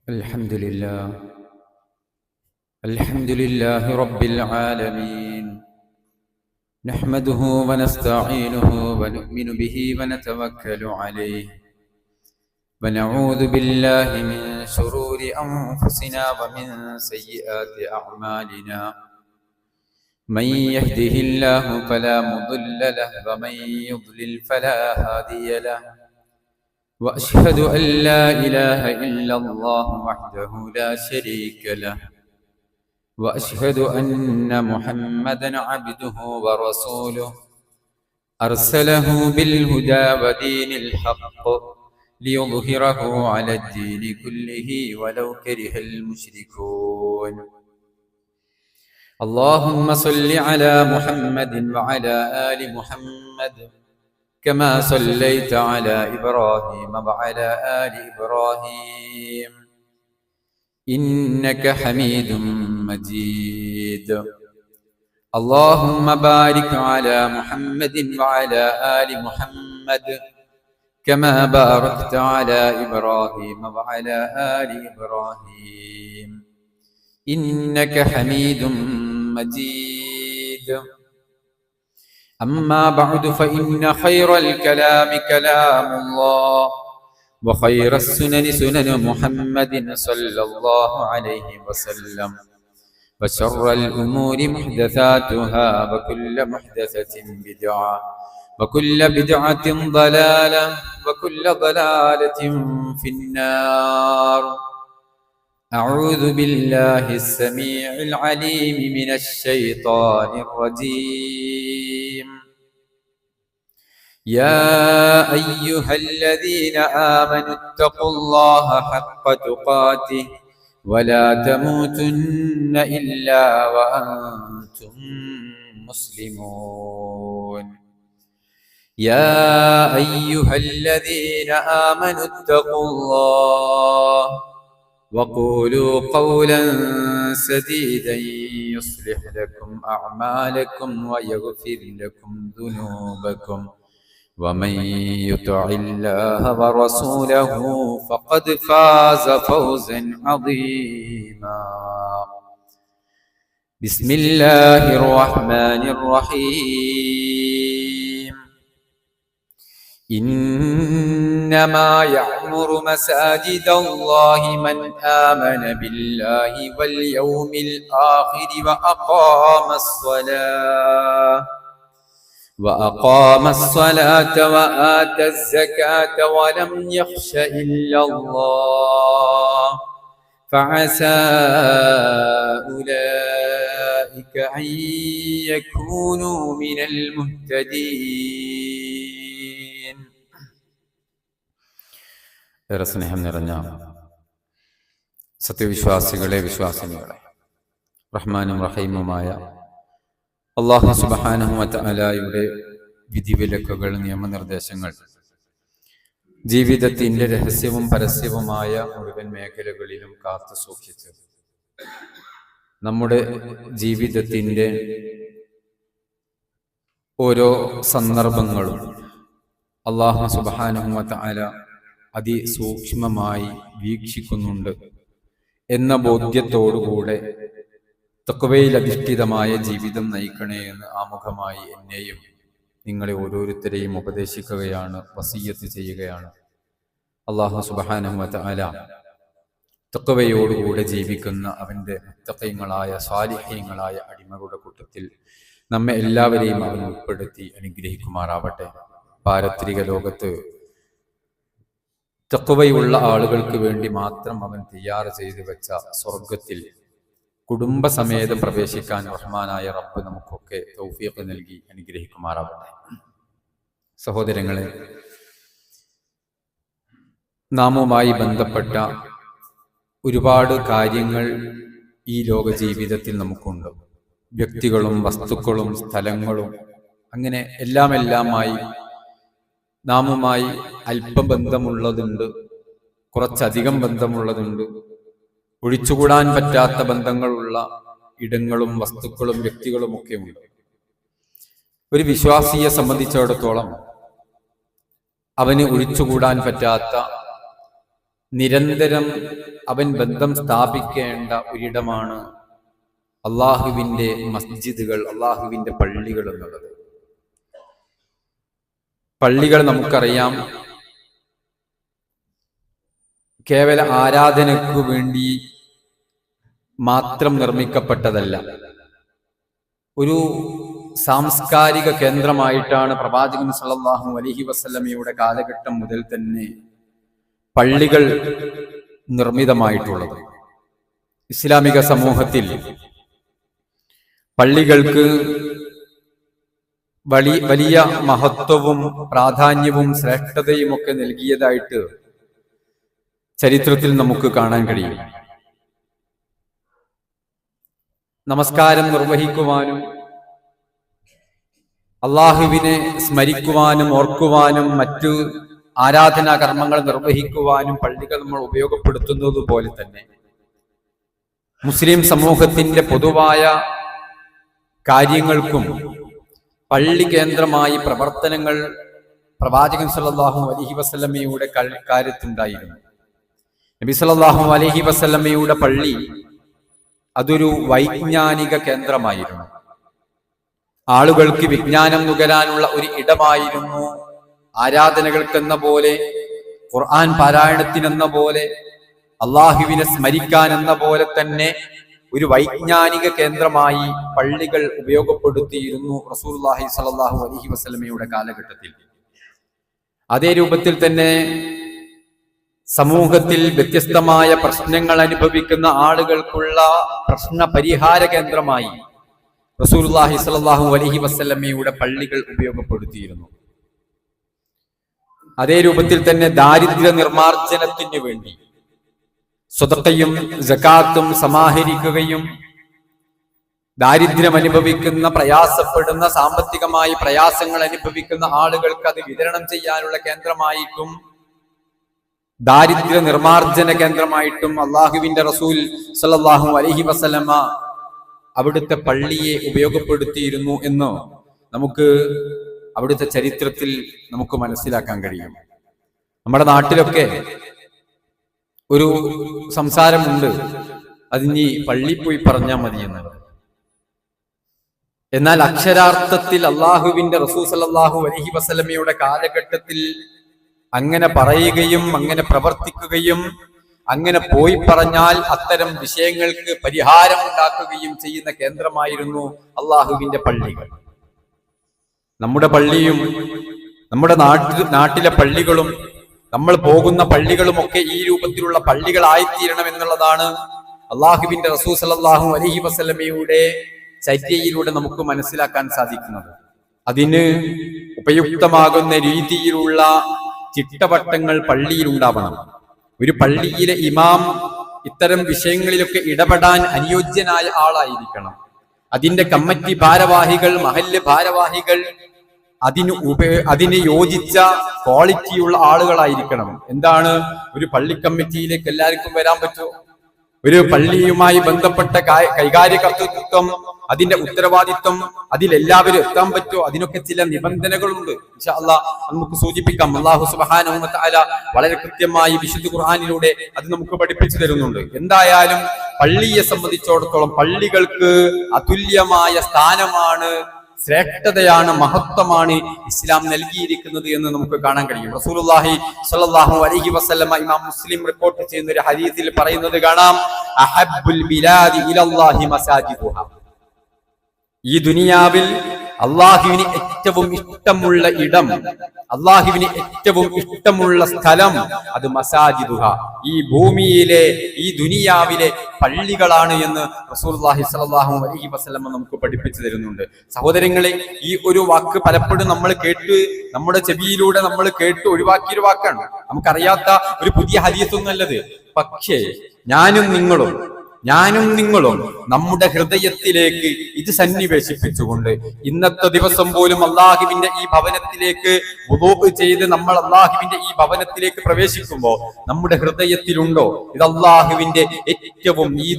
الحمد لله. الحمد لله رب العالمين. نحمده ونستعينه ونؤمن به ونتوكل عليه، ونعوذ بالله من شرور أنفسنا ومن سيئات أعمالنا. من يهده الله فلا مضل له، ومن يضلل فلا هادي له. وأشهد أن لا إله إلا الله وحده لا شريك له، وأشهد أن محمدًا عبده ورسوله، أرسله بالهدى ودين الحق ليظهره على الدين كله ولو كره المشركون. اللهم صل على محمد وعلى آل محمد كما صليت على إبراهيم وعلى آل إبراهيم إنك حميد مجيد. اللهم بارك على محمد وعلى آل محمد كما باركت على إبراهيم وعلى آل إبراهيم إنك حميد مجيد. أما بعد، فإن خير الكلام كلام الله، وخير السنن سنن محمد صلى الله عليه وسلم، وشر الأمور محدثاتها، وكل محدثة بدعة، وكل بدعة ضلالة، وكل ضلالة في النار. أعوذ بالله السميع العليم من الشيطان الرجيم. يا أيها الذين آمنوا اتقوا الله حق تقاته ولا تموتن إلا وأنتم مسلمون. يا أيها الذين آمنوا اتقوا الله وقولوا قولا سديدا يصلح لكم أعمالكم ويغفر لكم ذنوبكم، ومن يطع الله ورسوله فقد فاز فوزا عظيما. بسم الله الرحمن الرحيم. إنما يعمر مساجد الله من آمن بالله واليوم الآخر وأقام الصلاة وآتى الزكاة ولم يخش إلا الله، فعسى أولئك أن يكونوا من المهتدين. ഏറെ സ്നേഹം നിറഞ്ഞ സത്യവിശ്വാസികളെ, വിശ്വാസിനികളെ, റഹ്മാനും റഹീമുമായ അല്ലാഹു സുബ്ഹാനഹു വ തആലയുടെ വിധിവിലക്കുകൾ, നിയമനിർദ്ദേശങ്ങൾ ജീവിതത്തിന്റെ രഹസ്യവും പരസ്യവുമായ മുഴുവൻ മേഖലകളിലും കാത്തു സൂക്ഷിച്ച് നമ്മുടെ ജീവിതത്തിന്റെ ഓരോ സന്ദർഭങ്ങളും അല്ലാഹു സുബ്ഹാനഹു വ തആല അതിസൂക്ഷ്മമായി വീക്ഷിക്കുന്നുണ്ട് എന്ന ബോധ്യത്തോടുകൂടെ തഖ്വയിൽ അധിഷ്ഠിതമായ ജീവിതം നയിക്കണേ എന്ന് ആമുഖമായി എന്നെയും നിങ്ങളെ ഓരോരുത്തരെയും ഉപദേശിക്കുകയാണ്, വസിയ്യത്ത് ചെയ്യുകയാണ്. അല്ലാഹു സുബ്ഹാനഹു വ തആല തഖ്വയോടുകൂടെ ജീവിക്കുന്ന അവന്റെ മുത്തഖീങ്ങളായ സാലിഹീങ്ങളായ അടിമകളുടെ കൂട്ടത്തിൽ നമ്മെ എല്ലാവരെയും അവൻ ഉൾപ്പെടുത്തി അനുഗ്രഹിക്കുമാറാവട്ടെ. പാരത്രിക ലോകത്ത് തഖ്വയുള്ള ആളുകൾക്ക് വേണ്ടി മാത്രം അവൻ തയ്യാർ ചെയ്തു വെച്ച സ്വർഗത്തിൽ കുടുംബസമേതം പ്രവേശിക്കാൻ റഹ്മാനായ റബ്ബ് നമുക്കൊക്കെ തൗഫീഖ് നൽകി അനുഗ്രഹിക്കുമാറാവട്ടെ. സഹോദരങ്ങളെ, നാമുമായി ബന്ധപ്പെട്ട ഒരുപാട് കാര്യങ്ങൾ ഈ ലോക ജീവിതത്തിൽ നമുക്കുണ്ട്. വ്യക്തികളും വസ്തുക്കളും സ്ഥലങ്ങളും അങ്ങനെ എല്ലാമായി നാമുമായി അല്പം ബന്ധമുള്ളതുണ്ട്, കുറച്ചധികം ബന്ധമുള്ളതുണ്ട്, ഒഴിച്ചുകൂടാൻ പറ്റാത്ത ബന്ധങ്ങളുള്ള ഇടങ്ങളും വസ്തുക്കളും വ്യക്തികളുമൊക്കെ ഉണ്ട്. ഒരു വിശ്വാസിയെ സംബന്ധിച്ചിടത്തോളം അവന് ഒഴിച്ചുകൂടാൻ പറ്റാത്ത നിരന്തരം അവൻ ബന്ധം സ്ഥാപിക്കേണ്ട ഒരിടമാണ് അള്ളാഹുവിൻ്റെ മസ്ജിദുകൾ, അള്ളാഹുവിൻ്റെ പള്ളികൾ എന്നുള്ളത്. പള്ളികൾ നമുക്കറിയാം, കേവല ആരാധനയ്ക്കു വേണ്ടി മാത്രം നിർമ്മിക്കപ്പെട്ടതല്ല. ഒരു സാംസ്കാരിക കേന്ദ്രമായിട്ടാണ് പ്രവാചകൻ സല്ലല്ലാഹു അലൈഹി വസല്ലമയുടെ കാലഘട്ടം മുതൽ തന്നെ പള്ളികൾ നിർമ്മിതമായിട്ടുള്ളത്. ഇസ്ലാമിക സമൂഹത്തിൽ പള്ളികൾക്ക് വലിയ മഹത്വവും പ്രാധാന്യവും ശ്രേഷ്ഠതയും ഒക്കെ നൽകിയതായിട്ട് ചരിത്രത്തിൽ നമുക്ക് കാണാൻ കഴിയും. നമസ്കാരം നിർവഹിക്കുവാനും അള്ളാഹുവിനെ സ്മരിക്കുവാനും ഓർക്കുവാനും മറ്റു ആരാധനാ കർമ്മങ്ങൾ നിർവഹിക്കുവാനും പള്ളികൾ നമ്മൾ ഉപയോഗപ്പെടുത്തുന്നത് പോലെ തന്നെ മുസ്ലിം സമൂഹത്തിന്റെ പൊതുവായ കാര്യങ്ങൾക്കും പള്ളി കേന്ദ്രമായി പ്രവർത്തനങ്ങൾ പ്രവാചകൻ സല്ലല്ലാഹു അലൈഹി വസല്ലമയുടെ കാര്യത്തുണ്ടായിരുന്നു. നബി സല്ലല്ലാഹു അലൈഹി വസല്ലമയുടെ പള്ളി അതൊരു വൈജ്ഞാനിക കേന്ദ്രമായിരുന്നു. ആളുകൾക്ക് വിജ്ഞാനം നുകരാനുള്ള ഒരു ഇടമായിരുന്നു. ആരാധനകൾക്കെന്ന പോലെ, ഖുർആൻ പാരായണത്തിനെന്ന പോലെ, അള്ളാഹുവിനെ സ്മരിക്കാൻ എന്ന പോലെ തന്നെ ഒരു വൈജ്ഞാനിക കേന്ദ്രമായി പള്ളികൾ ഉപയോഗപ്പെടുത്തിയിരുന്നു റസൂലുള്ളാഹി സ്വല്ലല്ലാഹു അലൈഹി വസല്ലമയുടെ കാലഘട്ടത്തിൽ. അതേ രൂപത്തിൽ തന്നെ സമൂഹത്തിൽ വ്യത്യസ്തമായ പ്രശ്നങ്ങൾ അനുഭവിക്കുന്ന ആളുകൾക്കുള്ള പ്രശ്ന പരിഹാര കേന്ദ്രമായി റസൂലുള്ളാഹി സ്വല്ലല്ലാഹു അലൈഹി വസല്ലമയുടെ പള്ളികൾ ഉപയോഗപ്പെടുത്തിയിരുന്നു. അതേ രൂപത്തിൽ തന്നെ ദാരിദ്ര്യ നിർമാർജനത്തിന് വേണ്ടി സ്വതക്കയും സകാത്തും സമാഹരിക്കുകയും ദാരിദ്ര്യം അനുഭവിക്കുന്ന, പ്രയാസപ്പെടുന്ന, സാമ്പത്തികമായി പ്രയാസങ്ങൾ അനുഭവിക്കുന്ന ആളുകൾക്ക് അത് വിതരണം ചെയ്യാനുള്ള കേന്ദ്രമായിട്ടും ദാരിദ്ര്യ നിർമാർജന കേന്ദ്രമായിട്ടും അള്ളാഹുവിന്റെ റസൂൽ സല്ലല്ലാഹു അലൈഹി വസല്ലമ അവിടുത്തെ പള്ളിയെ ഉപയോഗപ്പെടുത്തിയിരുന്നു എന്ന് നമുക്ക് അവിടുത്തെ ചരിത്രത്തിൽ നമുക്ക് മനസ്സിലാക്കാൻ കഴിയും. നമ്മുടെ നാട്ടിലൊക്കെ ഒരു സംസാരമുണ്ട്, അതിനി പള്ളി പോയി പറഞ്ഞാൽ മതി എന്നത്. എന്നാൽ അക്ഷരാർത്ഥത്തിൽ അള്ളാഹുവിന്റെ റസൂൽ സല്ലല്ലാഹു അലൈഹി വസല്ലമയുടെ കാലഘട്ടത്തിൽ അങ്ങനെ പറയുകയും അങ്ങനെ പ്രവർത്തിക്കുകയും അങ്ങനെ പോയി പറഞ്ഞാൽ അത്തരം വിഷയങ്ങൾക്ക് പരിഹാരം ഉണ്ടാക്കുകയും ചെയ്യുന്ന കേന്ദ്രമായിരുന്നു അള്ളാഹുവിന്റെ പള്ളികൾ. നമ്മുടെ പള്ളിയും നമ്മുടെ നാട്ടിലെ പള്ളികളും നമ്മൾ പോകുന്ന പള്ളികളുമൊക്കെ ഈ രൂപത്തിലുള്ള പള്ളികളായിത്തീരണം എന്നുള്ളതാണ് അള്ളാഹുവിന്റെ റസൂൽ സല്ലല്ലാഹു അലൈഹി വസല്ലമയുടെ ചര്യയിലൂടെ നമുക്ക് മനസ്സിലാക്കാൻ സാധിക്കുന്നത്. അതിന് ഉപയുക്തമാകുന്ന രീതിയിലുള്ള ചിട്ടവട്ടങ്ങൾ പള്ളിയിൽ ഉണ്ടാവണം. ഒരു പള്ളിയിലെ ഇമാം ഇത്തരം വിഷയങ്ങളിലൊക്കെ ഇടപെടാൻ അനുയോജ്യനായ ആളായിരിക്കണം. അതിന്റെ കമ്മിറ്റി ഭാരവാഹികൾ, മഹല്ല് ഭാരവാഹികൾ അതിന് യോജിച്ച ക്വാളിറ്റിയുള്ള ആളുകളായിരിക്കണം. എന്താണ്, ഒരു പള്ളി കമ്മിറ്റിയിലേക്ക് എല്ലാവർക്കും വരാൻ പറ്റുമോ? ഒരു പള്ളിയുമായി ബന്ധപ്പെട്ട കൈകാര്യകർത്തൃത്വം, അതിന്റെ ഉത്തരവാദിത്വം, അതിലെല്ലാവരും എത്താൻ പറ്റുമോ? അതിനൊക്കെ ചില നിബന്ധനകളുണ്ട്. ഇൻഷാ അല്ലാഹ് നമുക്ക് സൂചിപ്പിക്കാം. അല്ലാഹു സുബ്ഹാനഹു വ തആല വളരെ കൃത്യമായി വിശുദ്ധ ഖുർആനിലൂടെ അത് നമുക്ക് പഠിപ്പിച്ചു തരുന്നുണ്ട്. എന്തായാലും പള്ളിയെ സംബന്ധിച്ചിടത്തോളം പള്ളികൾക്ക് അതുല്യമായ സ്ഥാനമാണ്, ശ്രേഷ്ഠതയാണ്, മഹത്വമാണ് ഇസ്ലാം നൽകിയിരിക്കുന്നത് എന്ന് നമുക്ക് കാണാൻ കഴിയും. റസൂലുള്ളാഹി സ്വല്ലല്ലാഹു അലൈഹി വസല്ലമ ഇമാം മുസ്ലിം റിപ്പോർട്ട് ചെയ്യുന്ന ഒരു ഹദീസിൽ പറയുന്നത് കാണാം, അഹബ്ബുൽ ബിലാദി ഇലല്ലാഹി മസാജിദുഹ. ഈ ദുനിയാവിൽ അള്ളാഹുവിന് ഏറ്റവും ഇഷ്ടമുള്ള ഇടം, അള്ളാഹുവിന് ഏറ്റവും ഇഷ്ടമുള്ള സ്ഥലം അത് മസാജിദുഹ, ഈ ഭൂമിയിലെ, ഈ ദുനിയാവിലെ പള്ളികളാണ് എന്ന് റസൂലുള്ളാഹി സ്വല്ലല്ലാഹു അലൈഹി വസല്ലം നമുക്ക് പഠിപ്പിച്ചു തരുന്നുണ്ട്. സഹോദരങ്ങളെ, ഈ ഒരു വാക്ക് പലപ്പോഴും നമ്മൾ കേട്ട്, നമ്മുടെ ചെവിയിലൂടെ നമ്മൾ കേട്ട് ഒഴിവാക്കിയൊരു വാക്കാണ്. നമുക്കറിയാത്ത ഒരു പുതിയ ഹദീസൊന്നും അല്ലത്. പക്ഷേ ഞാനും നിങ്ങളും ഞാനും നിങ്ങളും നമ്മുടെ ഹൃദയത്തിലേക്ക് ഇത് സന്നിവേശിപ്പിച്ചുകൊണ്ട് ഇന്നത്തെ ദിവസം പോലും അള്ളാഹുവിന്റെ ഈ ഭവനത്തിലേക്ക് വുദൂ ചെയ്ത് നമ്മൾ അള്ളാഹുവിന്റെ ഈ ഭവനത്തിലേക്ക് പ്രവേശിക്കുമ്പോൾ നമ്മുടെ ഹൃദയത്തിലുണ്ടോ ഇത് അള്ളാഹുവിന്റെ ഏറ്റവും ഈ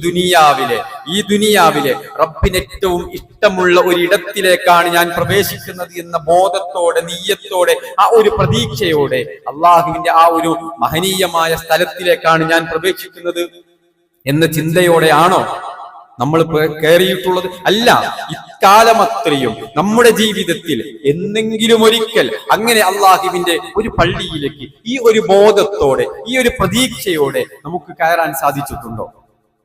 ദുനിയാവിലെ റബ്ബിന് ഏറ്റവും ഇഷ്ടമുള്ള ഒരു ഇടത്തിലേക്കാണ് ഞാൻ പ്രവേശിക്കുന്നത് എന്ന ബോധത്തോടെ, നീയത്തോടെ, ആ ഒരു പ്രതീക്ഷയോടെ അള്ളാഹുവിന്റെ ആ ഒരു മഹനീയമായ സ്ഥലത്തിലേക്കാണ് ഞാൻ പ്രവേശിക്കുന്നത് എന്ന ചിന്തയോടെയാണോ നമ്മൾ കയറിയിട്ടുള്ളത്? അല്ല, ഇക്കാലമത്രയും നമ്മുടെ ജീവിതത്തിൽ എന്നെങ്കിലും ഒരിക്കൽ അങ്ങനെ അള്ളാഹുവിന്റെ ഒരു പള്ളിയിലേക്ക് ഈ ഒരു ബോധത്തോടെ, ഈ ഒരു പ്രതീക്ഷയോടെ നമുക്ക് കയറാൻ സാധിച്ചിട്ടുണ്ടോ?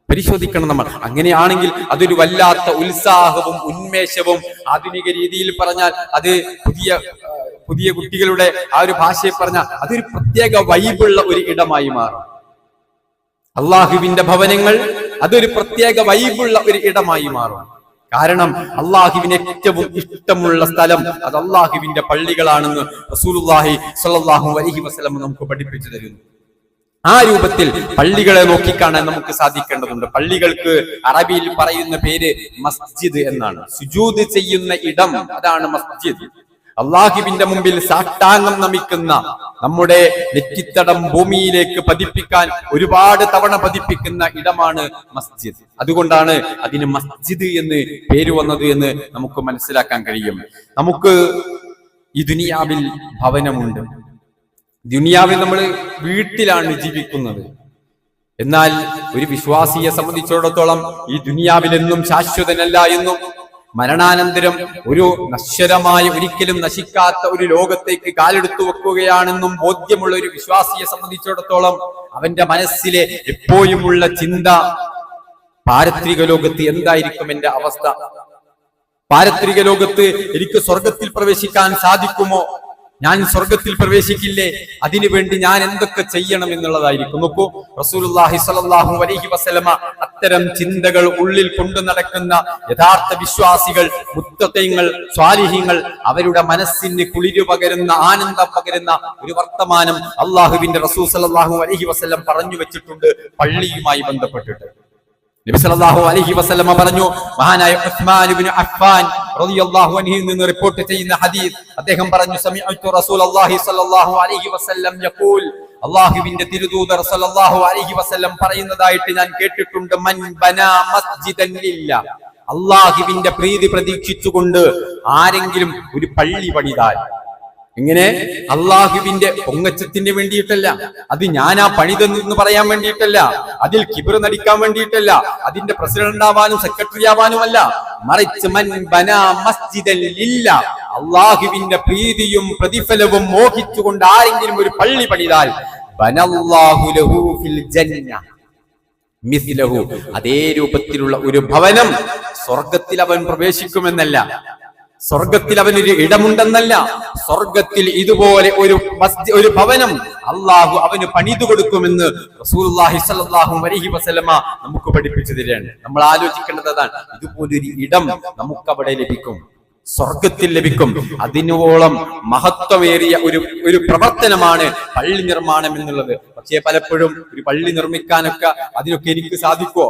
പരിശോധിക്കണം നമ്മൾ. അങ്ങനെയാണെങ്കിൽ അതൊരു വല്ലാത്ത ഉത്സാഹവും ഉന്മേഷവും, ആധുനിക രീതിയിൽ പറഞ്ഞാൽ അത് പുതിയ കുട്ടികളുടെ ആ ഒരു ഭാഷയിൽ പറഞ്ഞാൽ അതൊരു പ്രത്യേക വൈബുള്ള ഒരു ഇടമായി മാറും. അള്ളാഹുവിന്റെ ഭവനങ്ങൾ അതൊരു പ്രത്യേക വൈബുള്ള ഒരു ഇടമായി മാറും. കാരണം അള്ളാഹുവിന് ഏറ്റവും ഇഷ്ടമുള്ള സ്ഥലം അത് അള്ളാഹുവിന്റെ പള്ളികളാണെന്ന് റസൂലുള്ളാഹി സ്വല്ലല്ലാഹു അലൈഹി വസല്ലം നമുക്ക് പഠിപ്പിച്ചു തരുന്നു. ആ രൂപത്തിൽ പള്ളികളെ നോക്കിക്കാണാൻ നമുക്ക് സാധിക്കേണ്ടതുണ്ട്. പള്ളികൾക്ക് അറബിയിൽ പറയുന്ന പേര് മസ്ജിദ് എന്നാണ്. സുജൂദ് ചെയ്യുന്ന ഇടം, അതാണ് മസ്ജിദ്. അള്ളാഹുവിന്റെ മുമ്പിൽ സാഷ്ടാംഗം നമിക്കുന്ന, നമ്മുടെ നെറ്റിത്തടം ഭൂമിയിലേക്ക് പതിപ്പിക്കാൻ ഒരുപാട് തവണ പതിപ്പിക്കുന്ന ഇടമാണ് മസ്ജിദ്. അതുകൊണ്ടാണ് അതിന് മസ്ജിദ് എന്ന് പേര് വന്നത് എന്ന് നമുക്ക് മനസ്സിലാക്കാൻ കഴിയും. നമുക്ക് ഈ ദുനിയാവിൽ ഭവനമുണ്ട്. ദുനിയാവിൽ നമ്മൾ വീട്ടിലാണ് ജീവിക്കുന്നത്. എന്നാൽ ഒരു വിശ്വാസിയെ സംബന്ധിച്ചിടത്തോളം ഈ ദുനിയാവിലെന്നും ശാശ്വതനല്ല എന്നും മരണാനന്തരം ഒരു നശ്വരമായ, ഒരിക്കലും നശിക്കാത്ത ഒരു ലോകത്തേക്ക് കാലെടുത്തു വെക്കുകയാണെന്നും ബോധ്യമുള്ള ഒരു വിശ്വാസിയെ സംബന്ധിച്ചിടത്തോളം അവന്റെ മനസ്സിലെ എപ്പോഴുമുള്ള ചിന്ത, പാരത്രിക ലോകത്ത് എന്തായിരിക്കും എന്റെ അവസ്ഥ? പാരത്രിക ലോകത്ത് എനിക്ക് സ്വർഗത്തിൽ പ്രവേശിക്കാൻ സാധിക്കുമോ? ഞാൻ സ്വർഗത്തിൽ പ്രവേശിക്കില്ലേ? അതിനുവേണ്ടി ഞാൻ എന്തൊക്കെ ചെയ്യണം എന്നുള്ളതായിരിക്കും. നോക്കൂ, റസൂലുള്ളാഹി സ്വല്ലല്ലാഹു അലൈഹി വസല്ലമ അത്തരം ചിന്തകൾ ഉള്ളിൽ കൊണ്ടു നടക്കുന്ന യഥാർത്ഥ വിശ്വാസികൾ, മുത്തഖീങ്ങൾ, സ്വാലിഹീങ്ങൾ, അവരുടെ മനസ്സിന് കുളിര് പകരുന്ന, ആനന്ദം പകരുന്ന ഒരു വർത്തമാനം അള്ളാഹുവിന്റെ റസൂൽ സ്വല്ലല്ലാഹു അലൈഹി വസല്ലം പറഞ്ഞു വെച്ചിട്ടുണ്ട് പള്ളിയുമായി ബന്ധപ്പെട്ടിട്ട്. നബി സല്ലല്ലാഹു അലൈഹി വസല്ലമ പറഞ്ഞു, മഹാനായ ഉസ്മാൻ ഇബ്നു അഫ്ഫാൻ റളിയല്ലാഹു അൻഹുവിൽ നിന്ന് റിപ്പോർട്ട് ചെയ്യുന്ന ഹദീസ്, അദ്ദേഹം പറഞ്ഞു, സമിഅ്തു റസൂലല്ലാഹി സ്വല്ലല്ലാഹു അലൈഹി വസല്ലം യഖൂൽ, അല്ലാഹുവിന്റെ തിരുദൂതർ സ്വല്ലല്ലാഹു അലൈഹി വസല്ലം പറയുന്നതായിട്ട് ഞാൻ കേട്ടിട്ടുണ്ട്, മൻ ബനാ മസ്ജിദൻ ലില്ലാ, അല്ലാഹുവിന്റെ പ്രീതി പ്രതീക്ഷിച്ചുകൊണ്ട് ആരെങ്കിലും ഒരു പള്ളി പണിതാൽ, ഇങ്ങനെ അള്ളാഹുവിന്റെ പൊങ്ങച്ചത്തിന് വേണ്ടിയിട്ടല്ല, അത് ഞാനാ പണിതെന്ന് പറയാൻ വേണ്ടിയിട്ടല്ല, അതിൽ കിബിർ നടിക്കാൻ വേണ്ടിയിട്ടല്ല, അതിന്റെ പ്രസിഡന്റ് ആവാനും സെക്രട്ടറി ആവാനുമല്ല, മറിച്ച് മൻ ബനാ മസ്ജിദൻ ലില്ലാ, അള്ളാഹുവിന്റെ പ്രീതിയും പ്രതിഫലവും മോഹിച്ചുകൊണ്ട് ആരെങ്കിലും ഒരു പള്ളി പണിതാൽ, ബനല്ലാഹു ലഹു ഫിൽ ജന്ന മിസ്ലഹു, അതേ രൂപത്തിലുള്ള ഒരു ഭവനം സ്വർഗത്തിൽ അവൻ പ്രവേശിക്കുമെന്നല്ല, സ്വർഗത്തിൽ അവനൊരു ഇടമുണ്ടെന്നല്ല, സ്വർഗത്തിൽ ഇതുപോലെ ഒരു ഭവനം അള്ളാഹു അവന് പണിതു കൊടുക്കുമെന്ന് റസൂലുള്ളാഹി സ്വല്ലല്ലാഹു അലൈഹി വസല്ലമ നമുക്ക് പഠിപ്പിച്ചു തരികയാണ്. നമ്മൾ ആലോചിക്കേണ്ടത് അതാണ്. ഇതുപോലൊരു ഇടം നമുക്ക് അവിടെ ലഭിക്കും, സ്വർഗത്തിൽ ലഭിക്കും. അതിനോളം മഹത്വമേറിയ ഒരു പ്രവർത്തനമാണ് പള്ളി നിർമ്മാണം എന്നുള്ളത്. പക്ഷേ പലപ്പോഴും ഒരു പള്ളി നിർമ്മിക്കാനൊക്കെ അതിനൊക്കെ എനിക്ക് സാധിക്കുമോ?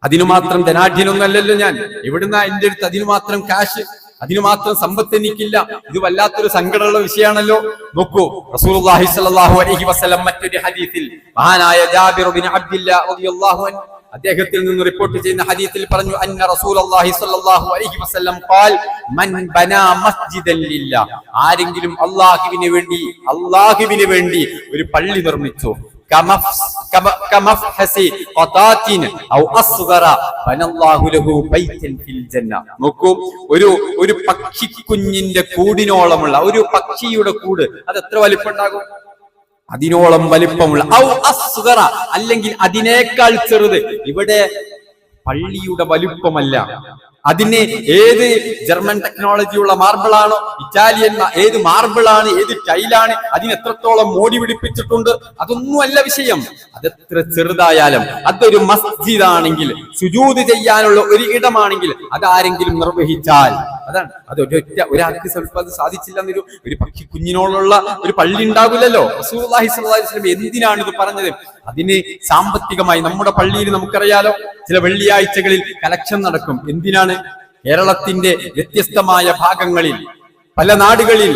അതിനു മാത്രം ധനാഢ്യനൊന്നല്ലല്ലോ ഞാൻ. എവിടുന്ന എന്റെ അടുത്ത് അതിനു മാത്രം കാശ്, അതിനു മാത്രം സമ്പത്ത് എനിക്കില്ല. ഇത് വല്ലാത്തൊരു സങ്കടമുള്ള വിഷയമാണല്ലോ. നോക്കൂ, റസൂലുള്ളാഹി സ്വല്ലല്ലാഹു അലൈഹി വസല്ലം മറ്റൊരു ഹദീസിൽ മഹാനായ ജാബിർ ബിൻ അബ്ദുല്ലാഹ് റളിയല്ലാഹു അൻഹു അദ്ദേഹത്തിൽ നിന്ന് റിപ്പോർട്ട് ചെയ്യുന്ന ഹദീസിൽ പറഞ്ഞു, അന്ന റസൂലുള്ളാഹി സ്വല്ലല്ലാഹു അലൈഹി വസല്ലം ഖാൽ, മൻ ബനാ മസ്ജിദൻ ലില്ലാ, ആരെങ്കിലും അല്ലാഹുവിന് വേണ്ടി ഒരു പള്ളി നിർമ്മിച്ചു, നോക്കൂ, ഒരു പക്ഷിക്കുഞ്ഞിന്റെ കൂടിനോളമുള്ള ഒരു പക്ഷിയുടെ കൂട്, അത് എത്ര വലിപ്പമുണ്ടാകും? അതിനോളം വലിപ്പമുള്ള, ഔ അസ്ഗറ, അല്ലെങ്കിൽ അതിനേക്കാൾ ചെറുത്. ഇവിടെ പള്ളിയുടെ വലിപ്പമല്ല, അതിന് ഏത് ജർമ്മൻ ടെക്നോളജിയുള്ള മാർബിളാണോ, ഇറ്റാലിയൻ ഏത് മാർബിളാണ്, ഏത് ടൈലാണ്, അതിന് എത്രത്തോളം മോടി പിടിപ്പിച്ചിട്ടുണ്ട്, അതൊന്നുമല്ല വിഷയം. അതെത്ര ചെറുതായാലും അതൊരു മസ്ജിദ് ആണെങ്കിൽ, സുജൂദ് ചെയ്യാനുള്ള ഒരു ഇടമാണെങ്കിൽ, അതാരെങ്കിലും നിർവഹിച്ചാൽ അതാണ്. അത് ഒരാൾക്ക് സ്വല്പം അത് സാധിച്ചില്ല എന്നൊരു പക്ഷി കുഞ്ഞിനോടുള്ള ഒരു പള്ളി ഉണ്ടാകില്ലല്ലോ. റസൂലുള്ളാഹി സ്വല്ലല്ലാഹു അലൈഹി വസല്ലം എന്തിനാണ് ഇത് പറഞ്ഞത്? അതിന് സാമ്പത്തികമായി നമ്മുടെ പള്ളിയിൽ നമുക്കറിയാലോ, ചില വെള്ളിയാഴ്ചകളിൽ കലക്ഷൻ നടക്കും. എന്തിനാണ്? കേരളത്തിന്റെ വ്യത്യസ്തമായ ഭാഗങ്ങളിൽ, പല നാടുകളിൽ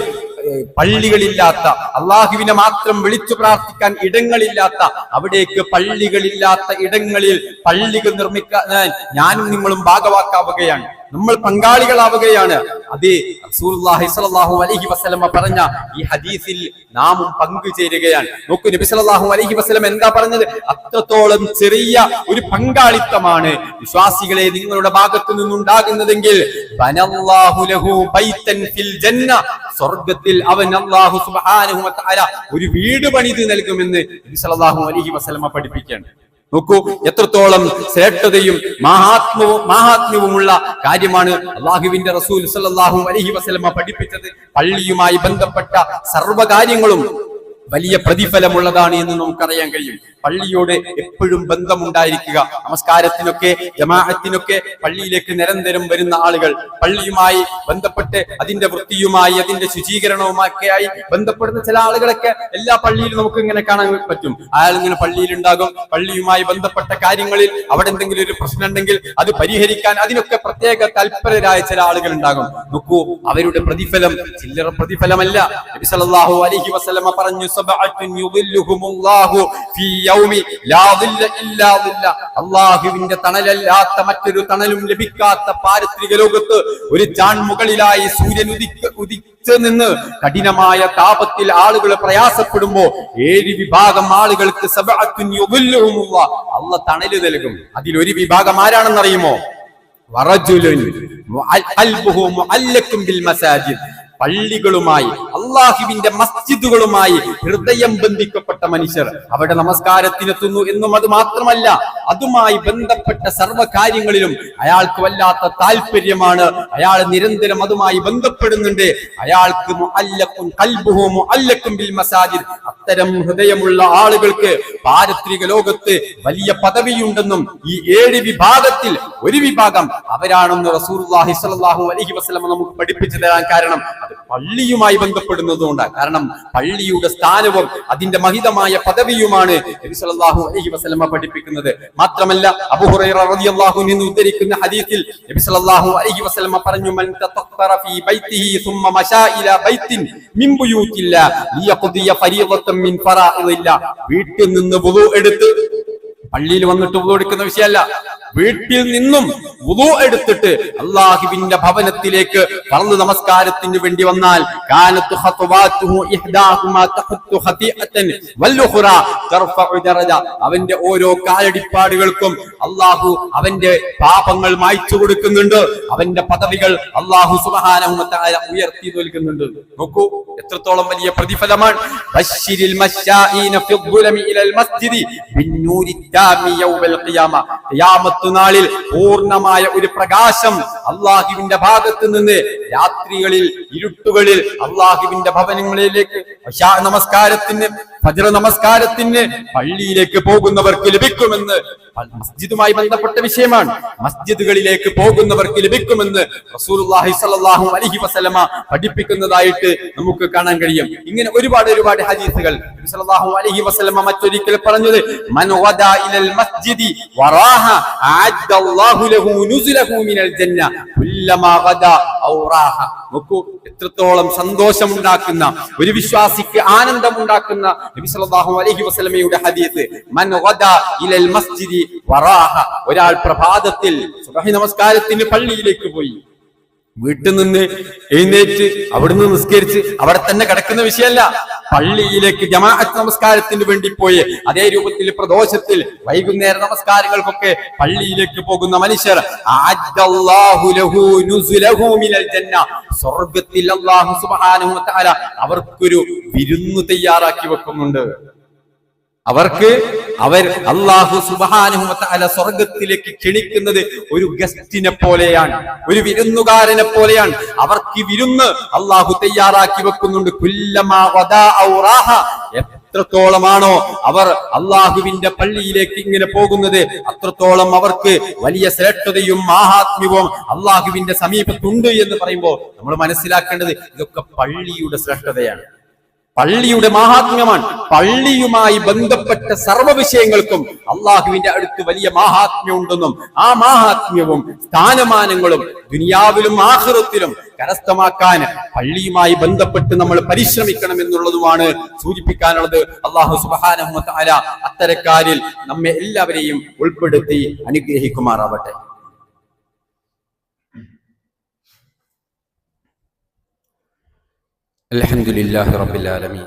പള്ളികളില്ലാത്ത, അള്ളാഹുവിനെ മാത്രം വിളിച്ചു പ്രാർത്ഥിക്കാൻ ഇടങ്ങളില്ലാത്ത, അവിടേക്ക് പള്ളികളില്ലാത്ത ഇടങ്ങളിൽ പള്ളികൾ നിർമ്മിക്കാൻ ഞാനും നിങ്ങളും ഭാഗവാക്കാവുകയാണ്, നമ്മൾ പങ്കാളികളാവുകയാണ്. അത് റസൂലുള്ളാഹി സ്വല്ലല്ലാഹു അലൈഹി വസല്ലം പറഞ്ഞ ഈ ഹദീസിൽ നാമും പങ്കുചേരുകയാണ്. നോക്കൂ, നബി സല്ലല്ലാഹു അലൈഹി വസല്ലം എന്താ പറഞ്ഞത്? അത്രത്തോളം ചെറിയ ഒരു പങ്കാളിത്തമാണ് വിശ്വാസികളെ നിങ്ങളുടെ ഭാഗത്തു നിന്നുണ്ടാകുന്നതെങ്കിൽ ബനല്ലാഹു ലഹു ബൈതൻ ഫിൽ ജന്ന, സ്വർഗ്ഗത്തിൽ അവൻ അല്ലാഹു സുബ്ഹാനഹു വ തആല ഒരു വീട് പണിത് നൽകുമെന്ന് നബി സല്ലല്ലാഹു അലൈഹി വസല്ലം പഠിപ്പിക്കുകയാണ്. നോക്കൂ, എത്രത്തോളം ശ്രേഷ്ഠതയും മാഹാത്മ്യവുമുള്ള കാര്യമാണ് അള്ളാഹുവിന്റെ റസൂൽ സല്ലല്ലാഹു അലൈഹി വസല്ലം പഠിപ്പിച്ചത്. പള്ളിയുമായി ബന്ധപ്പെട്ട സർവ്വകാര്യങ്ങളും വലിയ പ്രതിഫലമുള്ളതാണ് എന്ന് നമുക്കറിയാൻ കഴിയും. പള്ളിയോട് എപ്പോഴും ബന്ധമുണ്ടായിരിക്കുക. നമസ്കാരത്തിനൊക്കെ ജമാഅത്തിനൊക്കെ പള്ളിയിലേക്ക് നിരന്തരം വരുന്ന ആളുകൾ, പള്ളിയുമായി ബന്ധപ്പെട്ട് അതിന്റെ വൃത്തിയുമായി അതിന്റെ ശുചീകരണവുമൊക്കെയായി ബന്ധപ്പെടുന്ന ചില ആളുകളൊക്കെ എല്ലാ പള്ളിയിലും നമുക്ക് ഇങ്ങനെ കാണാൻ പറ്റും. അയാൾ ഇങ്ങനെ പള്ളിയിലുണ്ടാകും, പള്ളിയുമായി ബന്ധപ്പെട്ട കാര്യങ്ങളിൽ അവിടെ എന്തെങ്കിലും ഒരു പ്രശ്നം ഉണ്ടെങ്കിൽ അത് പരിഹരിക്കാൻ അതിനൊക്കെ പ്രത്യേക തൽപരരായ ചില ആളുകൾ ഉണ്ടാകും. നോക്കൂ, അവരുടെ പ്രതിഫലം ചില്ലറ പ്രതിഫലമല്ല. നബി സല്ലല്ലാഹു അലൈഹി വസല്ലം പറഞ്ഞു, അള്ളാഹുവിന്റെ തണലല്ലാത്ത മറ്റൊരു തണലും ലഭിക്കാത്ത പാരത്രിക ലോകത്ത് ഒരു ചാൺ മുകളിലായി സൂര്യൻ ഉദിച്ചു നിന്ന് കഠിനമായ താപത്തിൽ ആളുകൾ പ്രയാസപ്പെടുമ്പോ 7 വിഭാഗം ആളുകൾക്ക് അള്ളാഹ് തണല് നൽകും. അതിലൊരു വിഭാഗം ആരാണെന്നറിയുമോ? വറജുലുൻ ഖൽബുഹു മുഅല്ലഖുൻ ബിൽ മസാജിദ്, പള്ളികളുമായി, അള്ളാഹുവിന്റെ മസ്ജിദുകളുമായി ഹൃദയം ബന്ധിക്കപ്പെട്ട മനുഷ്യർ അവിടെ നമസ്കാരത്തിനെത്തുന്നു എന്നും അത് മാത്രമല്ല, അതുമായി ബന്ധപ്പെട്ട സർവ്വകാര്യങ്ങളിലും അയാൾക്ക് വല്ലാത്ത താല്പര്യമാണ്. അയാൾ നിരന്തരം അതുമായി ബന്ധപ്പെടുന്നുണ്ട്. അയാൾക്ക് മുഅല്ലഖുൻ ഖൽബുഹു മുഅല്ലഖുൻ ബിൽ മസാജിദ്, അത്തരം ഹൃദയമുള്ള ആളുകൾക്ക് പാരത്രിക ലോകത്ത് വലിയ പദവിയുണ്ടെന്നും ഈ 7 വിഭാഗത്തിൽ ഒരു വിഭാഗം അവരാണെന്ന് റസൂലുള്ളാഹി സ്വല്ലല്ലാഹു അലൈഹി വസല്ലം നമുക്ക് പഠിപ്പിച്ചു തരാൻ കാരണം അത് പള്ളിയുമായി ബന്ധപ്പെടുന്നതുകൊണ്ടാണ്. കാരണം പള്ളിയുടെ സ്ഥാനവും അതിന്റെ മഹിതമായ പദവിയുമാണ് നബി സല്ലല്ലാഹു അലൈഹി വസല്ലം പഠിപ്പിക്കുന്നത്. മാത്രമല്ല, അബൂ ഹുറൈറ റളിയല്ലാഹു അൻഹു ഉദ്ധരിക്കുന്ന ഹദീസിൽ നബി സല്ലല്ലാഹു അലൈഹി വസല്ലം പറഞ്ഞു, മൻ തതഖറ ഫീ ബൈതിഹി സുമ്മ മശാ ഇലാ ബൈത്തിൻ മിൻ ബുയൂത്തില്ലാ ലിയഖ്ദിയ ഫരീളതൻ മിൻ ഫറാഇദില്ലാ, വീട്ടിൽ നിന്ന് വുളു എടുത്ത്, പള്ളിയിൽ വന്നിട്ട് വുളു എടുക്കുന്ന വിഷയമല്ല, വീട്ടിൽ നിന്നും വുളു എടുത്തിട്ട് അല്ലാഹുവിന്റെ ഭവനത്തിലേക്ക് ഫർള് നമസ്കാരത്തിന് വേണ്ടി വന്നാൽ കാനത്തു ഖത്വാതുഹു ഇഹ്ദാഹുമാ തഹത്തു ഖതിഅതൻ വൽഉഖറ തർഫഉ ദറജ, അവന്റെ ഓരോ കാലടിപ്പാടുകൾക്കും അല്ലാഹു അവന്റെ പാപങ്ങൾ മായ്ച്ചു കൊടുക്കുന്നുണ്ട്, അവന്റെ പദവികൾ അല്ലാഹു സുബ്ഹാനഹു വ തആല ഉയർത്തി നൽകുന്നുണ്ട്. നോക്കൂ, എത്രത്തോളം വലിയ പ്രതിഫലമാണ്. ബശ്ശിരിൽ മശാഈന ഫിദ്ദുലമി ഇലൽ മസ്ജിദി ബിന്നൂരി താമി യൗമൽ ഖിയാമ, ഖിയാമത്ത് നാളിൽ പൂർണ്ണമായ ഒരു പ്രകാശം അള്ളാഹുവിന്റെ ഭാഗത്ത് നിന്ന് രാത്രികളിൽ ഇരുട്ടുകളിൽ അള്ളാഹുവിന്റെ ഭവനങ്ങളിലേക്ക് നമസ്കാരത്തിന്, ഫജ്ർ നമസ്കാരത്തിന് പള്ളിയിലേക്ക് പോകുന്നവർക്ക് ലഭിക്കുമെന്ന്, മസ്ജിദുമായി ബന്ധപ്പെട്ട വിഷയമാണ്, മസ്ജിദുകളിലേക്ക് പോകുന്നവർക്ക് ലഭിക്കുമെന്ന് റസൂലുള്ളാഹി സ്വല്ലല്ലാഹു അലൈഹി വസല്ലമ പഠിപ്പിക്കുന്നതായിട്ട് നമുക്ക് കാണാൻ കഴിയും. ഇങ്ങനെ ഒരുപാട് ഹദീസുകൾ നബി സല്ലല്ലാഹു അലൈഹി വസല്ലമ മറ്റൊരിക്കൽ പറഞ്ഞത്, മൻ ഗദാ ഇലൽ മസ്ജിദി വറാഹ അഅദ്ദല്ലാഹു ലഹു നുസുലഹു മിനൽ ജന്ന കുല്ലമാ ഗദാ ഔ റാഹ. നോക്കൂ, എത്രത്തോളം സന്തോഷമുണ്ടാക്കുന്ന, ഒരു വിശ്വാസിക്ക് ആനന്ദമുണ്ടാക്കുന്ന നബി സല്ലല്ലാഹു അലൈഹി വസല്ലമയുടെ ഹദീസ്. മൻ ഗദാ ഇലൽ മസ്ജിദി വറാഹ, ഒരാൾ പ്രഭാതത്തിൽ സുബ്ഹി നമസ്കാരത്തിന് പള്ളിയിലേക്ക് പോയി, വീട്ടിൽ നിന്ന് എഴുന്നേറ്റ് അവിടുന്ന് നിസ്കരിച്ച് അവിടെ തന്നെ കിടക്കുന്ന വിഷയമല്ല, പള്ളിയിലേക്ക് ജമാഅത്ത് നമസ്കാരത്തിന് വേണ്ടി പോയി അതേ രൂപത്തിൽ പ്രദോഷത്തിൽ വൈകുന്നേര നമസ്കാരങ്ങൾക്കൊക്കെ പള്ളിയിലേക്ക് പോകുന്ന മനുഷ്യർ അഅദ്ദല്ലാഹു ലഹു നുസുലഹു മിനൽ ജന്ന, സ്വർഗ്ഗത്തിൽ അല്ലാഹു സുബ്ഹാനഹു വ തആല അവർക്കൊരു വിരുന്ന് തയ്യാറാക്കി വെക്കുന്നുണ്ട്. അവർ അല്ലാഹു സുബ്ഹാനഹു വ തആല സ്വർഗ്ഗത്തിലേക്ക് ക്ഷണിക്കുന്നത് ഒരു ഗസ്റ്റിനെ പോലെയാണ്, ഒരു വിരുന്നുകാരനെ പോലെയാണ്. അവർക്ക് വിരുന്ന് അല്ലാഹു തയ്യാറാക്കി വെക്കുന്നുണ്ട്. കുല്ലമാ വദാ ഔ റാഹ, എത്രത്തോളമാണോ അവർ അള്ളാഹുവിന്റെ പള്ളിയിലേക്ക് ഇങ്ങനെ പോകുന്നത് അത്രത്തോളം അവർക്ക് വലിയ ശ്രേഷ്ഠതയും മാഹാത്മ്യവും അള്ളാഹുവിന്റെ സമീപത്തുണ്ട് എന്ന് പറയുമ്പോൾ നമ്മൾ മനസ്സിലാക്കേണ്ടത് ഇതൊക്കെ പള്ളിയുടെ ശ്രേഷ്ഠതയാണ്, പള്ളിയുടെ മാഹാത്മ്യമാണ്. പള്ളിയുമായി ബന്ധപ്പെട്ട സർവ്വ വിഷയങ്ങൾക്കും അള്ളാഹുവിന്റെ അടുത്ത് വലിയ മാഹാത്മ്യം ഉണ്ടെന്നും ആ മാഹാത്മ്യവും സ്ഥാനമാനങ്ങളും ദുനിയാവിലും ആഖിറത്തിലും കരസ്ഥമാക്കാൻ പള്ളിയുമായി ബന്ധപ്പെട്ട് നമ്മൾ പരിശ്രമിക്കണം എന്നുള്ളതുമാണ് സൂചിപ്പിക്കാനുള്ളത്. അല്ലാഹു സുബ്ഹാനഹു വ തആല അത്തരക്കാരിൽ നമ്മെ എല്ലാവരെയും ഉൾപ്പെടുത്തി അനുഗ്രഹിക്കുമാറാവട്ടെ. അൽഹംദുലില്ലാഹി റബ്ബിൽ ആലമീൻ,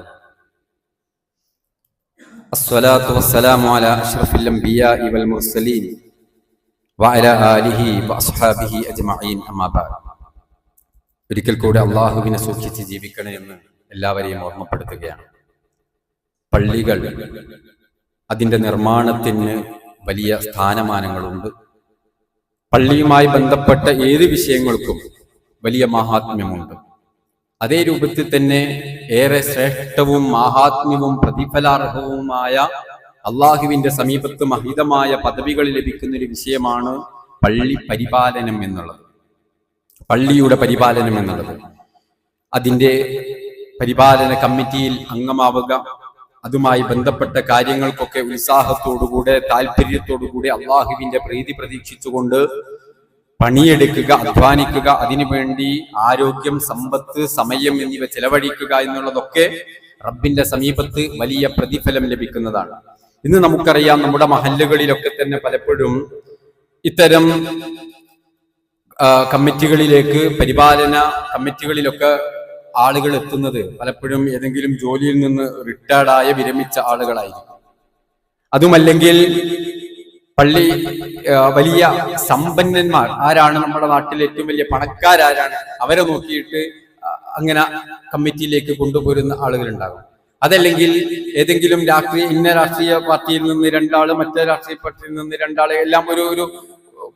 അസ്സലാത്തു വസ്സലാമു അലാ അഷ്റഫിൽ അംബിയാഇ വൽ മുർസലീൻ വഅലാ ആലിഹി വഅസ്ഹാബിഹി അജ്മഈൻ, അമ്മാ ബഅദ്. ഒരിക്കൽ കൂടി അള്ളാഹുവിനെ സൂക്ഷിച്ച് ജീവിക്കണമെന്ന് എല്ലാവരെയും ഓർമ്മപ്പെടുത്തുകയാണ്. പള്ളികൾ, അതിന്റെ നിർമ്മാണത്തിന് വലിയ സ്ഥാനമാനങ്ങളുണ്ട്. പള്ളിയുമായി ബന്ധപ്പെട്ട ഏത് വിഷയങ്ങൾക്കും വലിയ മഹാത്മ്യമുണ്ട്. അതേ രൂപത്തിൽ തന്നെ ഏറെ ശ്രേഷ്ഠവും മഹാത്മ്യവും പ്രതിഫലാർഹവുമായ അള്ളാഹുവിന്റെ സമീപത്ത് മഹിതമായ പദവികൾ ലഭിക്കുന്ന ഒരു വിഷയമാണ് പള്ളി പരിപാലനം എന്നുള്ളത്, പള്ളിയുടെ പരിപാലനം എന്നുള്ളത്. അതിന്റെ പരിപാലന കമ്മിറ്റിയിൽ അംഗമാവുക, അതുമായി ബന്ധപ്പെട്ട കാര്യങ്ങൾക്കൊക്കെ ഉത്സാഹത്തോടുകൂടെ താല്പര്യത്തോടുകൂടി അള്ളാഹുവിന്റെ പ്രീതി പ്രതീക്ഷിച്ചുകൊണ്ട് പണിയെടുക്കുക, അധ്വാനിക്കുക, അതിനുവേണ്ടി ആരോഗ്യം, സമ്പത്ത്, സമയം എന്നിവ ചെലവഴിക്കുക എന്നുള്ളതൊക്കെ റബ്ബിന്റെ സമീപത്ത് വലിയ പ്രതിഫലം ലഭിക്കുന്നതാണ്. ഇന്ന് നമുക്കറിയാം, നമ്മുടെ മഹല്ലുകളിലൊക്കെ തന്നെ പലപ്പോഴും ഇത്തരം കമ്മിറ്റികളിലേക്ക്, പരിപാലന കമ്മിറ്റികളിലൊക്കെ ആളുകൾ എത്തുന്നത് പലപ്പോഴും ഏതെങ്കിലും ജോലിയിൽ നിന്ന് റിട്ടയർഡായ വിരമിച്ച ആളുകളായിരിക്കും. അതുമല്ലെങ്കിൽ പള്ളി വലിയ സമ്പന്നന്മാർ ആരാണ്, നമ്മുടെ നാട്ടിലെ ഏറ്റവും വലിയ പണക്കാരാരാണ്, അവരെ നോക്കിയിട്ട് അങ്ങനെ കമ്മിറ്റിയിലേക്ക് കൊണ്ടുപോരുന്ന ആളുകളുണ്ടാകും. അതല്ലെങ്കിൽ ഏതെങ്കിലും ഇന്ന രാഷ്ട്രീയ പാർട്ടിയിൽ നിന്ന് രണ്ടാള്, മറ്റേ രാഷ്ട്രീയ പാർട്ടിയിൽ നിന്ന് രണ്ടാള്, എല്ലാം ഒരു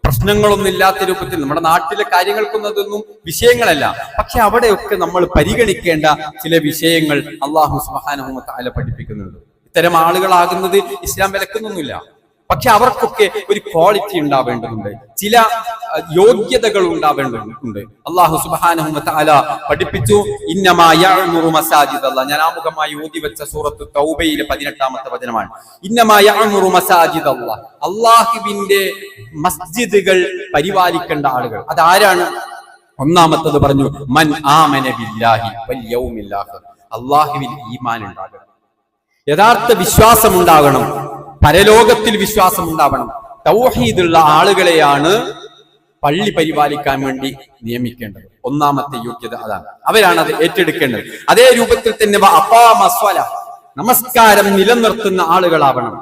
പ്രശ്നങ്ങളൊന്നും ഇല്ലാത്ത രൂപത്തിൽ നമ്മുടെ നാട്ടിലെ കാര്യങ്ങൾക്കൊന്നും അതൊന്നും വിഷയങ്ങളല്ല. പക്ഷെ അവിടെയൊക്കെ നമ്മൾ പരിഗണിക്കേണ്ട ചില വിഷയങ്ങൾ അല്ലാഹു സുബ്ഹാനഹു വ തആല പഠിപ്പിക്കുന്നുണ്ട്. ഇത്തരം ആളുകളാകുന്നത് ഇസ്ലാം വിലക്കുന്നൊന്നുമില്ല. പക്ഷെ അവർക്കൊക്കെ ഒരു ക്വാളിറ്റി ഉണ്ടാവേണ്ടതുണ്ട്, ചില യോഗ്യതകൾ ഉണ്ടാവേണ്ടതുണ്ട്. അല്ലാഹു സുബ്ഹാനഹു വ തആല പഠിപ്പിച്ചു, ഇന്നമാ യഅ്മുറു മസാജിദല്ലാഹ്. ഞാൻ ആമുഖമായി ഓതി വെച്ച സൂറത്ത് തൗബയിലെ 18ാമത്തെ വചനമാണ്. ഇന്നമാ യഅ്മുറു മസാജിദല്ലാഹ്. അല്ലാഹുവിന്റെ മസ്ജിദുകൾ പരിപാലിക്കേണ്ട ആളുകൾ അതാരാണ്? ഒന്നാമത്തത് പറഞ്ഞു, മൻ ആമന ബില്ലാഹി വൽ യൗമിൽ ആഖിർ. അല്ലാഹുവിൽ ഈമാൻ ഉണ്ടാകണം, യഥാർത്ഥ വിശ്വാസം ഉണ്ടാകണം, പരലോകത്തിൽ വിശ്വാസം ഉണ്ടാവണം. തൗഹീദുള്ള ആളുകളെയാണ് പള്ളി പരിപാലിക്കാൻ വേണ്ടി നിയമിക്കേണ്ടത്. ഒന്നാമത്തെ യോഗ്യത അതാണ്, അവരാണ് അത് ഏറ്റെടുക്കേണ്ടത്. അതേ രൂപത്തിൽ തന്നെ നമസ്കാരം നിലനിർത്തുന്ന ആളുകളാവണം.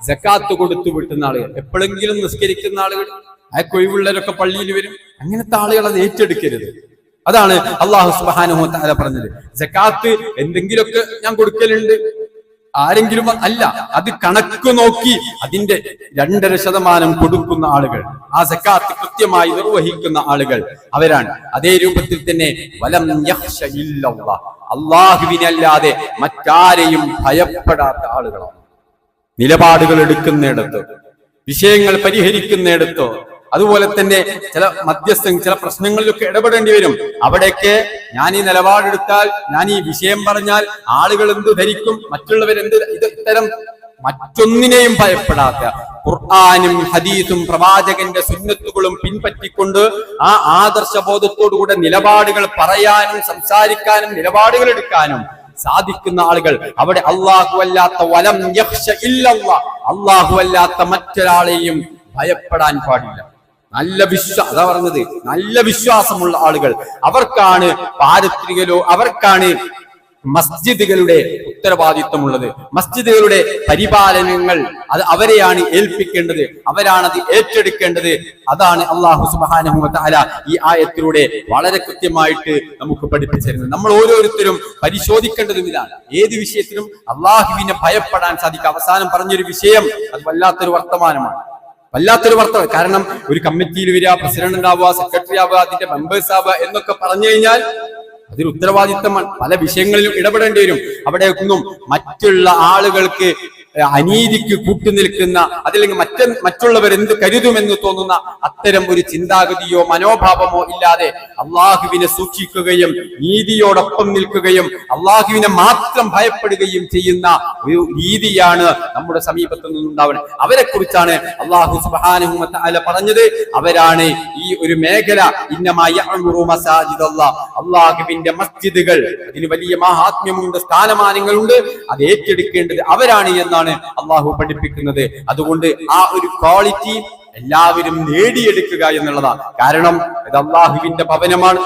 സകാത്ത് കൊടുത്തു വിട്ടുന്ന ആളുകൾ, എപ്പോഴെങ്കിലും നിസ്കരിക്കുന്ന ആളുകൾ, ആ കൊഴിവുള്ളവരൊക്കെ പള്ളിയിൽ വരും, അങ്ങനത്തെ ആളുകൾ അത് ഏറ്റെടുക്കരുത്. അതാണ് അല്ലാഹു സുബ്ഹാനഹു വ തആല പറഞ്ഞത്. സകാത്ത് എന്തെങ്കിലുമൊക്കെ ഞാൻ കൊടുക്കലുണ്ട്, ആരെങ്കിലും അല്ല, അത് കണക്ക് നോക്കി അതിന്റെ 2.5% കൊടുക്കുന്ന ആളുകൾ, ആ സകാത്ത് കൃത്യമായി നിർവഹിക്കുന്ന ആളുകൾ, അവരാണ്. അതേ രൂപത്തിൽ തന്നെ വലം യഖ്ശ ഇല്ലല്ലാഹ്, അല്ലാഹുവിനല്ലാതെ മറ്റാരെയും ഭയപ്പെടാത്ത ആളുകളാണ്. നിലപാടുകൾ എടുക്കുന്നിടത്ത്, വിഷയങ്ങൾ പരിഹരിക്കുന്നിടത്ത്, അതുപോലെ തന്നെ ചില മധ്യസ്ഥം, ചില പ്രശ്നങ്ങളിലൊക്കെ ഇടപെടേണ്ടി വരും. അവിടെയൊക്കെ ഞാൻ ഈ നിലപാടെടുത്താൽ, ഞാൻ ഈ വിഷയം പറഞ്ഞാൽ ആളുകൾ എന്ത് ധരിക്കും, മറ്റുള്ളവരെന്ത്, ഇത്തരം മറ്റൊന്നിനെയും ഭയപ്പെടാത്ത, ഖുർആനും ഹദീസും പ്രവാചകന്റെ സുന്നത്തുകളും പിൻപറ്റിക്കൊണ്ട് ആ ആദർശബോധത്തോടുകൂടെ നിലപാടുകൾ പറയാനും സംസാരിക്കാനും നിലപാടുകൾ എടുക്കാനും സാധിക്കുന്ന ആളുകൾ, അവിടെ അല്ലാഹു അല്ലാത്ത വലം യഖ്ശ ഇല്ലല്ലാഹ്, അല്ലാഹു അല്ലാത്ത മറ്റൊരാളെയും ഭയപ്പെടാൻ പാടില്ല. നല്ല അതാ പറഞ്ഞത്, നല്ല വിശ്വാസമുള്ള ആളുകൾ, അവർക്കാണ് പാരത്രികലോ, അവർക്കാണ് മസ്ജിദുകളുടെ ഉത്തരവാദിത്വമുള്ളത്. മസ്ജിദുകളുടെ പരിപാലനങ്ങൾ അത് അവരെയാണ് ഏൽപ്പിക്കേണ്ടത്, അവരാണത് ഏറ്റെടുക്കേണ്ടത്. അതാണ് അല്ലാഹു സുബ്ഹാനഹു വ തആല ഈ ആയത്തിലൂടെ വളരെ കൃത്യമായിട്ട് നമുക്ക് പഠിപ്പിച്ചിരുന്നത്. നമ്മൾ ഓരോരുത്തരും പരിശോധിക്കേണ്ടതും ഇതാണ്. ഏത് വിഷയത്തിലും അള്ളാഹുവിനെ ഭയപ്പെടാൻ സാധിക്കും. അവസാനം പറഞ്ഞൊരു വിഷയം അത് വല്ലാത്തൊരു വർത്തമാനമാണ്, വല്ലാത്തൊരു വർത്തമാനം. കാരണം ഒരു കമ്മിറ്റിയിൽ വരിക, പ്രസിഡന്റ് ആവുക, സെക്രട്ടറി ആവുക, അതിന്റെ മെമ്പേഴ്സ് ആവുക എന്നൊക്കെ പറഞ്ഞു കഴിഞ്ഞാൽ അതൊരു ഉത്തരവാദിത്തമാണ്. പല വിഷയങ്ങളിലും ഇടപെടേണ്ടി വരും. അവിടെയൊന്നും മറ്റുള്ള ആളുകൾക്ക് അനീതിക്ക് കൂട്ടുനിൽക്കുന്ന, അതല്ലെങ്കിൽ മറ്റുള്ളവർ എന്ത് കരുതുമെന്ന് തോന്നുന്ന അത്തരം ഒരു ചിന്താഗതിയോ മനോഭാവമോ ഇല്ലാതെ അള്ളാഹുവിനെ സൂക്ഷിക്കുകയും നീതിയോടൊപ്പം നിൽക്കുകയും അള്ളാഹുവിനെ മാത്രം ഭയപ്പെടുകയും ചെയ്യുന്ന ഒരു രീതിയാണ് നമ്മുടെ സമീപത്ത് നിന്നുണ്ടാവുന്നത്. അവരെ കുറിച്ചാണ് അള്ളാഹു സുബ്ഹാനഹു വ തആല പറഞ്ഞത്. അവരാണ് ഈ ഒരു മേഖല, ഇന്നമാ യഅ്മുറു മസാജിദല്ലാഹ്, അള്ളാഹുവിന്റെ മസ്ജിദുകൾ, അതിന് വലിയ മഹാത്മ്യമുണ്ട്, സ്ഥാനമാനങ്ങളുണ്ട്, അത് ഏറ്റെടുക്കേണ്ടത് അവരാണ് എന്നാണ് അള്ളാഹു പഠിപ്പിക്കുന്നത്. അതുകൊണ്ട് ആ ഒരു ക്വാളിറ്റി എല്ലാവരും നേടിയെടുക്കുക എന്നുള്ളതാണ്. കാരണം ഇത് അള്ളാഹുവിന്റെ ഭവനമാണ്.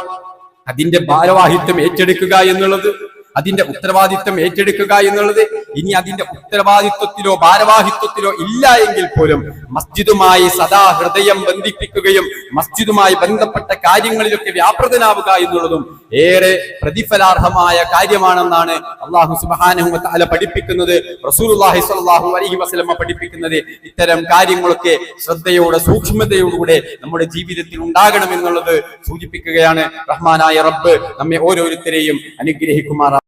അതിന്റെ ഭാരവാഹിത്വം ഏറ്റെടുക്കുക എന്നുള്ളത്, അതിന്റെ ഉത്തരവാദിത്വം ഏറ്റെടുക്കുക എന്നുള്ളത്, ഇനി അതിന്റെ ഉത്തരവാദിത്വത്തിലോ ഭാരവാഹിത്വത്തിലോ ഇല്ല എങ്കിൽ പോലും മസ്ജിദുമായി സദാ ഹൃദയം ബന്ധിപ്പിക്കുകയും മസ്ജിദുമായി ബന്ധപ്പെട്ട കാര്യങ്ങളിലൊക്കെ വ്യാപൃതനാവുക എന്നുള്ളതും ഏറെ പ്രതിഫലാർഹമായ കാര്യമാണെന്നാണ് അല്ലാഹു സുബ്ഹാനഹു വ തആല പഠിപ്പിക്കുന്നത്. റസൂലുള്ളാഹി സ്വല്ലല്ലാഹു അലൈഹി വസല്ലം പഠിപ്പിക്കുന്നത് ഇത്തരം കാര്യങ്ങളൊക്കെ ശ്രദ്ധയോടെ സൂക്ഷ്മതയോടുകൂടെ നമ്മുടെ ജീവിതത്തിൽ ഉണ്ടാകണം എന്നുള്ളത് സൂചിപ്പിക്കുകയാണ്. റഹ്മാനായ റബ്ബ് നമ്മെ ഓരോരുത്തരെയും അനുഗ്രഹിക്കുമാറാകട്ടെ.